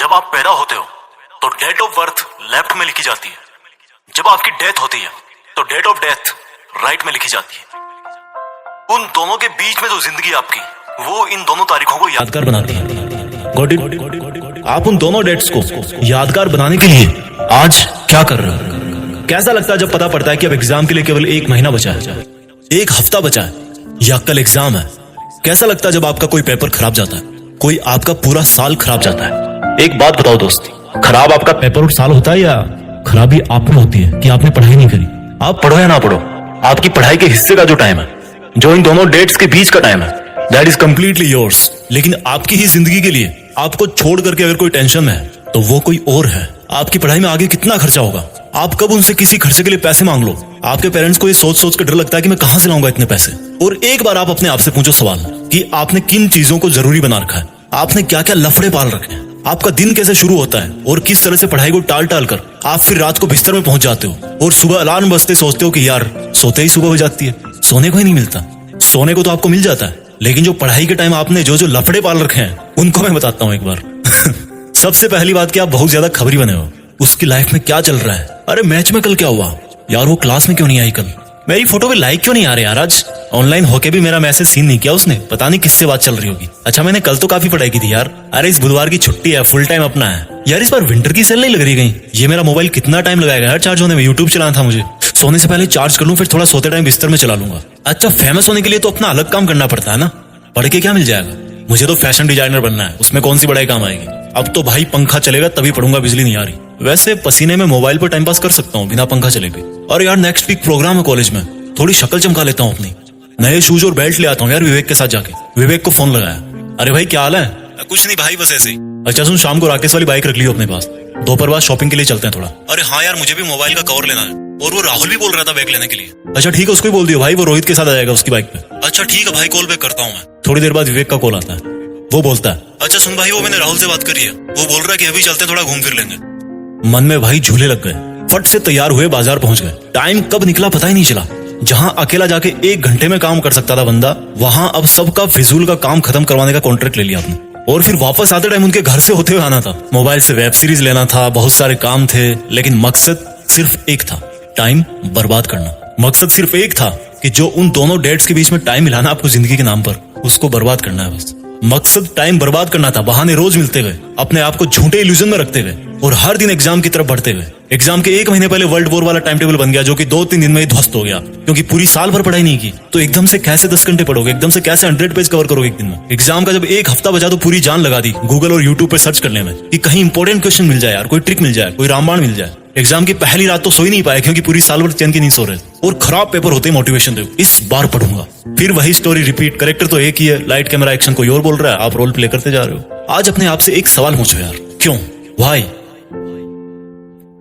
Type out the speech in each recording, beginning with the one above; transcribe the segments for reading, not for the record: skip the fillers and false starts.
जब आप पैदा होते हो तो डेट ऑफ बर्थ लेफ्ट में लिखी जाती है। जब आपकी डेथ होती है तो डेट ऑफ डेथ राइट में लिखी जाती है। उन दोनों के बीच में जो जिंदगी आपकी, वो इन दोनों तारीखों को यादगार बनाती है। Got it? आप उन दोनों डेट्स को यादगार बनाने के लिए आज क्या कर रहे हो? कैसा लगता है जब पता पड़ता है कि अब एग्जाम के लिए केवल 1 महीना बचा है, 1 हफ्ता बचा है या कल एग्जाम है? कैसा लगता है जब आपका कोई पेपर खराब जाता है, कोई आपका पूरा साल खराब जाता है? एक बात बताओ दोस्त, खराब आपका पेपर और साल होता है या खराबी आप में होती है कि आपने पढ़ाई नहीं करी? आप पढ़ो या ना पढ़ो, आपकी पढ़ाई के हिस्से का जो टाइम है, जो इन दोनों डेट्स के बीच का टाइम है, दैट इज कंप्लीटली योर्स। लेकिन आपकी ही जिंदगी के लिए आपको छोड़ करके अगर कोई टेंशन है तो वो कोई और है। आपकी पढ़ाई में आगे कितना खर्चा होगा, आप कब उनसे किसी खर्चे के लिए पैसे मांग लो। आपके पेरेंट्स को ये सोच सोच के डर लगता है कि मैं कहां से लाऊंगा इतने पैसे। और एक बार आप अपने आप से पूछो सवाल कि आपने किन चीजों को जरूरी बना रखा है, आपने क्या क्या लफड़े पाल रखे हैं, आपका दिन कैसे शुरू होता है और किस तरह से पढ़ाई को टाल टाल कर आप फिर रात को बिस्तर में पहुंच जाते हो और सुबह अलार्म बजते सोचते हो कि यार सोते ही सुबह हो जाती है। सोने को ही नहीं मिलता। सोने को तो आपको मिल जाता है, लेकिन जो पढ़ाई के टाइम आपने जो जो लफड़े पाल रखे हैं उनको मैं बताता हूँ एक बार। सबसे पहली बात कि आप बहुत ज्यादा खबरी बने हो। उसकी लाइफ में क्या चल रहा है? अरे मैच में कल क्या हुआ यार, वो क्लास में क्यों नहीं आई कल, मेरी फोटो पे लाइक क्यों नहीं आ रहे यार, आज ऑनलाइन होके भी मेरा मैसेज सीन नहीं किया उसने, पता नहीं किससे बात चल रही होगी। अच्छा मैंने कल तो काफी पढ़ाई की थी यार। अरे इस बुधवार की छुट्टी है, फुल टाइम अपना है यार। इस बार विंटर की सेल नहीं लग रही कहीं? ये मेरा मोबाइल कितना टाइम लगाएगा यार चार्ज होने में? यूट्यूब चलाना था मुझे, सोने से पहले चार्ज कर लूं, फिर थोड़ा सोते टाइम बिस्तर में चला लूंगा। अच्छा फेमस होने के लिए तो अपना अलग काम करना पड़ता है ना, पढ़ के क्या मिल जाएगा? मुझे तो फैशन डिजाइनर बनना है, उसमें कौन सी पढ़ाई काम आएगी? अब तो भाई पंखा चलेगा तभी पढ़ूंगा, बिजली नहीं आ रही। वैसे पसीने में मोबाइल पर टाइम पास कर सकता हूँ बिना पंखा चले भी। और यार नेक्स्ट वीक प्रोग्राम है कॉलेज में, थोड़ी शक्ल चमका लेता हूँ अपनी, नए शूज और बेल्ट ले आता हूँ यार विवेक के साथ जाके। विवेक को फोन लगाया, अरे भाई क्या हाल है? कुछ नहीं भाई बस ऐसे ही। अच्छा सुन, शाम को राकेश वाली बाइक रख लियो अपने पास, दोपहर बाद शॉपिंग के लिए चलते हैं थोड़ा। अरे हाँ यार मुझे भी मोबाइल का कवर लेना है, और वो राहुल भी बोल रहा था बैग लेने के लिए। अच्छा ठीक है, उसको ही बोल दियो भाई, वो रोहित के साथ आ जाएगा उसकी बाइक पे। अच्छा ठीक है भाई, कॉल बैक करता हूँ मैं। थोड़ी देर बाद विवेक का कॉल आता है, वो बोलता है अच्छा सुन भाई, वो मैंने राहुल से बात करी है, वो बोल रहा है कि अभी चलते हैं थोड़ा घूम फिर लेंगे। मन में भाई झूले लग गए, फट से तैयार हुए बाजार पहुंच गए। टाइम कब निकला पता ही नहीं चला। जहां अकेला जाके 1 घंटे में काम कर सकता था बंदा, वहां अब सबका फिजूल का काम खत्म करवाने का कॉन्ट्रैक्ट ले लिया आपने। और फिर वापस आते टाइम उनके घर से होते हुए आना था, मोबाइल से वेब सीरीज लेना था, बहुत सारे काम थे, लेकिन मकसद सिर्फ एक था, टाइम बर्बाद करना। मकसद सिर्फ एक था कि जो उन दोनों डेट्स के बीच में टाइम मिला ना आपको जिंदगी के नाम पर, उसको बर्बाद करना है बस। मकसद टाइम बर्बाद करना था, बहाने रोज मिलते हुए, अपने आप को झूठे इल्यूजन में रखते हुए और हर दिन एग्जाम की तरफ बढ़ते हुए। एग्जाम के 1 महीने पहले वर्ल्ड वॉर वाला टाइम टेबल बन गया, जो कि 2-3 दिन में ही ध्वस्त हो गया, क्योंकि पूरी साल भर पढ़ाई नहीं की। तो एकदम से कैसे 10 घंटे पढ़ोगे, एकदम से कैसे 100 पेज कवर करोगे एक दिन में? एग्जाम का जब 1 हफ्ता बचा तो पूरी जान लगा दी गूगल और यूट्यूब पे सर्च करने में कि कहीं इंपॉर्टेंट क्वेश्चन मिल जाए यार, कोई ट्रिक मिल जाए, कोई रामबाण मिल जाए। एग्जाम की पहली रात तो सो ही नहीं पाए, क्योंकि पूरी साल भर चैन की नहीं सो रहे, और खराब पेपर होते मोटिवेशन दे, इस बार पढ़ूंगा। फिर वही स्टोरी रिपीट, करेक्टर तो एक ही है, लाइट कैमरा एक्शन कोई और बोल रहा है, आप रोल प्ले करते जा रहे हो। आज अपने आप से एक सवाल पूछो यार, क्यों? व्हाई?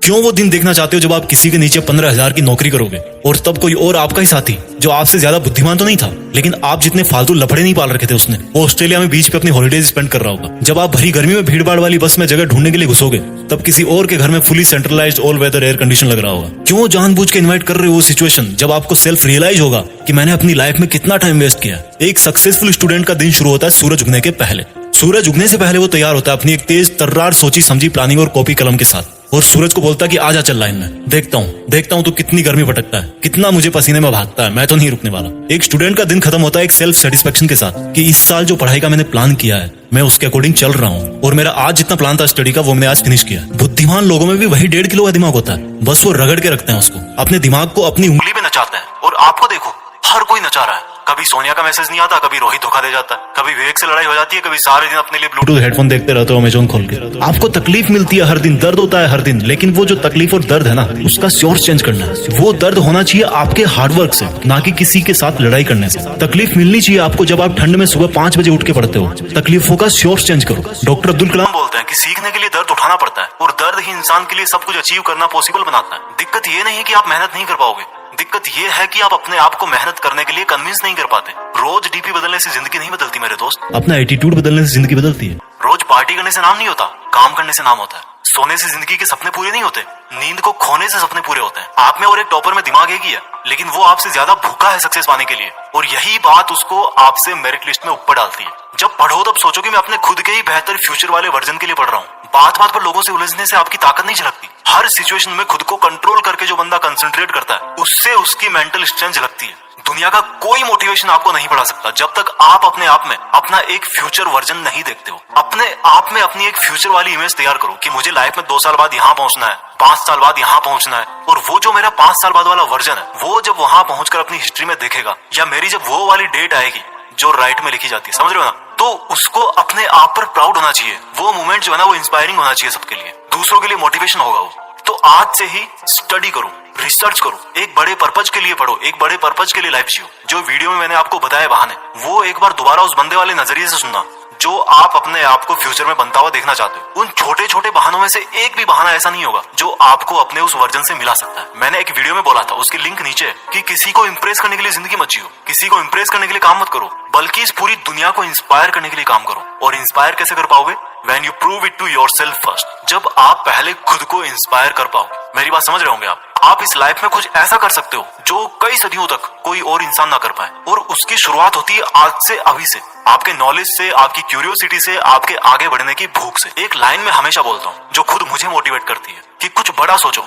क्यों वो दिन देखना चाहते हो जब आप किसी के नीचे 15,000 की नौकरी करोगे और तब कोई और आपका ही साथी, जो आपसे ज्यादा बुद्धिमान तो नहीं था, लेकिन आप जितने फालतू लफड़े नहीं पाल रखे थे उसने, वो ऑस्ट्रेलिया में बीच पे अपनी हॉलिडेज स्पेंड कर रहा होगा। जब आप भरी गर्मी में भीड़ भाड़ वाली बस में जगह ढूंढने के लिए घुसोगे, तब किसी और के घर में fully centralised all weather air condition लग रहा होगा। क्यों जानबूझ के इन्वाइट कर रहे हो वो सिचुएशन जब आपको सेल्फ रियलाइज होगा कि मैंने अपनी लाइफ में कितना टाइम वेस्ट किया। एक सक्सेसफुल स्टूडेंट का दिन शुरू होता है सूरज उगने के पहले। सूरज उगने से पहले वो तैयार होता है अपनी एक तेज तर्रार सोची समझी प्लानिंग और कॉपी कलम के साथ, और सूरज को बोलता है कि आजा चल लाइन में, देखता हूँ तो कितनी गर्मी भटकता है, कितना मुझे पसीने में भागता है, मैं तो नहीं रुकने वाला। एक स्टूडेंट का दिन खत्म होता है एक सेल्फ सेटिस्फेक्शन के साथ कि इस साल जो पढ़ाई का मैंने प्लान किया है, मैं उसके अकॉर्डिंग चल रहा हूँ, और मेरा आज जितना प्लान था स्टडी का वो मैंने आज फिनिश किया। बुद्धिमान लोगों में भी वही 1.5 किलो का दिमाग होता है, बस वो रगड़ के रखते हैं उसको, अपने दिमाग को अपनी उंगली पे नचाते हैं। और आपको देखो, हर कोई नचा रहा है। कभी सोनिया का मैसेज नहीं आता, कभी रोहित धोखा दे जाता है, कभी विवेक से लड़ाई हो जाती है, कभी सारे दिन अपने लिए ब्लूटूथ हेडफोन देखते रहते हो अमेज़न खोल के। आपको तकलीफ मिलती है हर दिन, दर्द होता है हर दिन, लेकिन वो जो तकलीफ और दर्द है ना, उसका सोर्स चेंज करना है। वो दर्द होना चाहिए आपके हार्डवर्क से, ना कि किसी के साथ लड़ाई करने से। तकलीफ मिलनी चाहिए आपको जब आप ठंड में सुबह 5 बजे उठ के पढ़ते हो। तकलीफों का सोर्स चेंज करो। डॉक्टर अब्दुल कलाम बोलते हैं कि सीखने के लिए दर्द उठाना पड़ता है, और दर्द ही इंसान के लिए सब कुछ अचीव करना पॉसिबल बनाता है। दिक्कत ये नहीं कि आप मेहनत नहीं कर पाओगे, दिक्कत ये है कि आप अपने आप को मेहनत करने के लिए कन्विंस नहीं कर पाते। रोज डीपी बदलने से जिंदगी नहीं बदलती मेरे दोस्त, अपना एटीट्यूड बदलने से जिंदगी बदलती है। रोज पार्टी करने से नाम नहीं होता, काम करने से नाम होता है। सोने से जिंदगी के सपने पूरे नहीं होते, नींद को खोने से सपने पूरे होते हैं। आप में और एक टॉपर में दिमाग एक ही है, लेकिन वो आपसे ज्यादा भूखा है सक्सेस पाने के लिए, और यही बात उसको आपसे मेरिट लिस्ट में ऊपर डालती है। जब पढ़ो तब सोचो कि मैं अपने खुद के ही बेहतर फ्यूचर वाले वर्जन के लिए पढ़ रहा हूँ। बात बात पर लोगों से उलझने से आपकी ताकत नहीं झलकती। हर सिचुएशन में खुद को कंट्रोल करके जो बंदा कंसंट्रेट करता है, उससे उसकी मेंटल स्ट्रेंथ झलकती है। दुनिया का कोई मोटिवेशन आपको नहीं बढ़ा सकता जब तक आप अपने आप में अपना एक फ्यूचर वर्जन नहीं देखते हो। अपने आप में अपनी एक फ्यूचर वाली इमेज तैयार करो कि मुझे लाइफ में 2 साल बाद यहाँ पहुंचना है, 5 साल बाद यहाँ पहुंचना है। और वो जो मेरा 5 साल बाद वाला वर्जन है, वो जब वहां पहुंचकर अपनी हिस्ट्री में देखेगा, या मेरी जब वो वाली डेट आएगी जो राइट में लिखी जाती है, समझ रहे हो ना, तो उसको अपने आप पर प्राउड होना चाहिए। वो मोमेंट जो है ना, वो इंस्पायरिंग होना चाहिए सबके लिए, दूसरों के लिए मोटिवेशन होगा वो। तो आज से ही स्टडी करो, रिसर्च करो, एक बड़े पर्पज के लिए पढ़ो, एक बड़े पर्पज के लिए लाइफ जियो। जो वीडियो में मैंने आपको बताया बहाने, वो एक बार दोबारा उस बंदे वाले नजरिए से सुनना जो आप अपने आप को फ्यूचर में बनता हुआ देखना चाहते हो। उन छोटे छोटे बहानों में से एक भी बहाना ऐसा नहीं होगा जो आपको अपने उस वर्जन से मिला सकता है। मैंने एक वीडियो में बोला था, उसकी लिंक नीचे है, कि किसी को इंप्रेस करने के लिए जिंदगी मत जियो, किसी को इंप्रेस करने के लिए काम मत करो, बल्कि इस पूरी दुनिया को इंस्पायर करने के लिए काम करो। और इंस्पायर कैसे कर पाओगे? When you prove it to yourself first, जब आप पहले खुद को इंस्पायर कर पाओ। मेरी बात समझ रहे होंगे आप इस लाइफ में कुछ ऐसा कर सकते हो जो कई सदियों तक कोई और इंसान ना कर पाए, और उसकी शुरुआत होती है आज से, अभी से, आपके नॉलेज से, आपकी क्यूरियोसिटी से, आपके आगे बढ़ने की भूख से। एक लाइन में हमेशा बोलता हूँ जो खुद मुझे मोटिवेट करती है कि कुछ बड़ा सोचो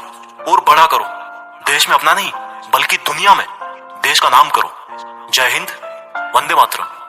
और बड़ा करो। देश में अपना नहीं, बल्कि दुनिया में देश का नाम करो। जय हिंद, वंदे मातरम।